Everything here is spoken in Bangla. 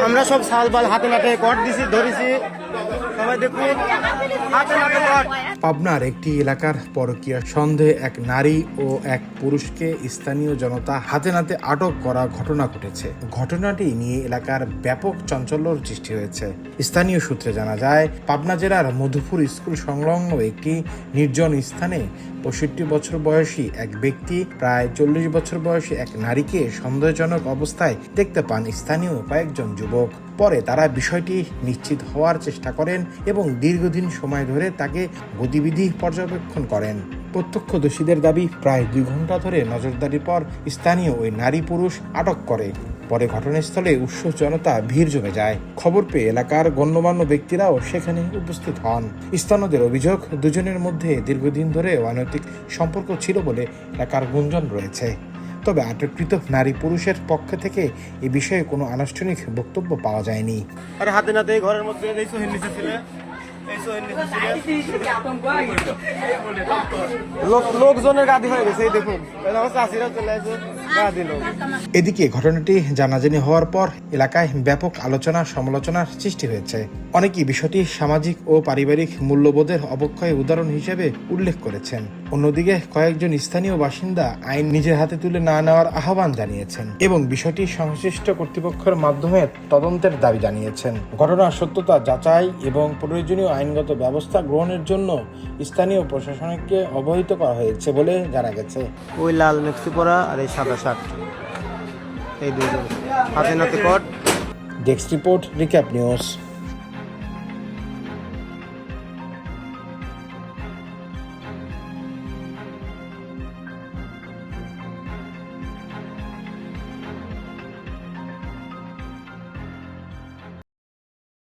আমরা সব সাল বাল হাতে নাতে কট দিছি ধরেছি সবাই দেখুন হাতে নাতে কট। পাবনার একটি এলাকার পরকীয়া সন্দেহে এক নারী ও এক পুরুষকে স্থানীয় জনতা হাতে নাতে আটক করা ঘটনা ঘটেছে। ঘটনাটি নিয়ে এলাকার ব্যাপক চাঞ্চল্যের সৃষ্টি হয়েছে। স্থানীয় সূত্রে জানা যায়, পাবনা জেলার মধুপুর স্কুল সংলগ্ন একটি নির্জন স্থানে 65 বছর বয়সী এক ব্যক্তি প্রায় 40 বছর বয়সী এক নারীকে সন্দেহজনক অবস্থায় দেখতে পান স্থানীয় কয়েকজন যুবক। পরে তারা বিষয়টি নিশ্চিত হওয়ার চেষ্টা করেন এবং দীর্ঘদিন সময় ধরে তাকে গতিবিধি পর্যবেক্ষণ করেন। প্রত্যক্ষদর্শীদের দাবি, প্রায় 2 ঘন্টা ধরে নজরদারির পর স্থানীয় ওই নারী পুরুষ আটক করে। পরে ঘটনাস্থলে উৎসুক জনতা ভিড় জমে যায়। খবর পেয়ে এলাকার গণ্যমান্য ব্যক্তিরাও সেখানে উপস্থিত হন। স্থানীয়দের অভিযোগ, দুজনের মধ্যে দীর্ঘদিন ধরে অনৈতিক সম্পর্ক ছিল বলে এলাকার গুঞ্জন রয়েছে। তবে আটককৃত নারী পুরুষের পক্ষ থেকে এ বিষয়ে কোনো আনুষ্ঠানিক বক্তব্য পাওয়া যায়নি। আরে হাতে নাতে ঘরের মধ্যে এই সোহেল নিচে ছিল, এই সোহেল নিচে ছিল, লোকজনের গাদি হয়ে গেছে। এই দেখুন চাষিরা চলে আসে গাদি লোক। এদিকে ঘটনাটি জানাজানি হওয়ার পর এলাকায় ব্যাপক আলোচনা সমালোচনার সৃষ্টি হয়েছে। অনেকেই বিষয়টি সামাজিক ও পারিবারিক মূল্যবোধের অবক্ষয়ের উদাহরণ হিসেবে উল্লেখ করেছেন। অন্যদিকে কয়েকজন স্থানীয় বাসিন্দা আইন নিজের হাতে তুলে না নেওয়ার আহ্বান জানিয়েছেন এবং বিষয়টি সংশ্লিষ্ট কর্তৃপক্ষের মাধ্যমে তদন্তের দাবি জানিয়েছেন। ঘটনার সত্যতা যাচাই এবং প্রয়োজনীয় আইনগত ব্যবস্থা গ্রহণের জন্য স্থানীয় প্রশাসনকে অবহিত করা হয়েছে বলে জানা গেছে। ওই লাল মেক্সি পরা আর এই সাদা শার্ট, এই দুজন হাতে নাতে caught. Desk report, recap news.